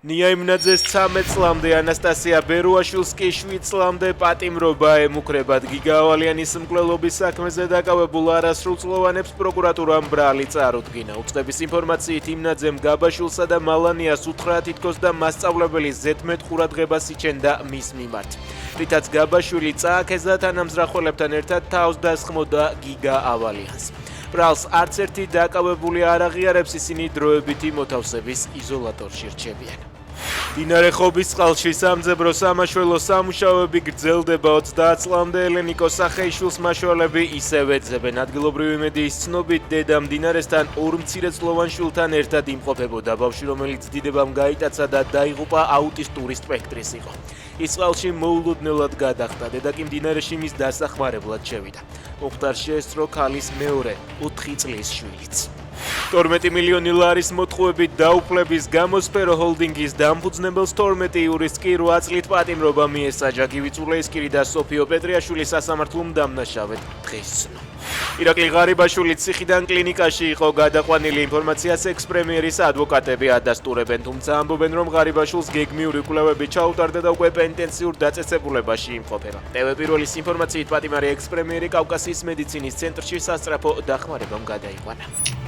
ნიაიმნაძეს 13 წლამდე, ანასტასია ბერუაშვილს კი 7 წლამდე პატიმრობა ემუქრებათ. გიგა ავალიანის მკვლელობის საქმეზე დაკავებულ არასრულწლოვანებს პროკურატურამ ბრალი წარუდგინა. უწყების ინფორმაციით იმნაძემ გაბაშვილსა და მალანიას უთხრა თითქოს და მასწავლებელი ზედმეტ ყურადღებას იჩენდა მის მიმართ. რითაც გაბაშვილი წააქეზა თანამზრახველებთან ერთად თავს დასხმოდა გიგა ავალიანს. ბრალს არც ერთი დაკავებული არ აღიარებს, ისინი დროებითი მოთავსების იზოლატორში რჩებიან. დინარე ხობის წყალში სამძებრო სამაშველო სამუშაოები გრძელდება 30 წლამდე ელენიკო სახეიშვილს მაშველები ისევ ეძებენ. ადგილობრივი მედიის ცნობით დედა მდინარესთან ორ მცირეწლოვან შვილთან ერთად იმყოფებოდა. ბავშვი, რომელიც დიდებამ გაიტაცა და დაიღუპა, აუტისტური სპექტრის იყო. ის წყალში მოულოდნელად გადახტა. დედა კი მდინარეში მის დასახმარებლად შევიდა. მოხდარ შეესწრო ქალის მეორე 4 წლის შვილიც. 12 მილიონი ლარის მოტყუებით დაუფლების გამოსფერო ჰოლდინგის დამფუძნებელს 12 იურის კი 8 წლით პატიმრობა მიესაჯა. გივი წულეისკირი და სოფიო პეტრიაშვილი სასამართლომ დამნაშავედ დღეს ცნო. ირაკლი ღარიბაშვილი ციხიდან კლინიკაში იყო გადაყვანილი. ინფორმაციას ექს-პრემიერის ადვოკატები ადასტურებენ, თუმცა ამბობენ, რომ ღარიბაშვილს გეგმიური კვლევები ჩაუტარდა და უკვე პენტენციურ დაწესებულებაში იმყოფება. ტევე პირველის ინფორმაციით პატიმარი ექს-პრემიერი კავკასიის მედიცინის ცენტრში სასწრაფო დახმარებამ გადაიყვანა.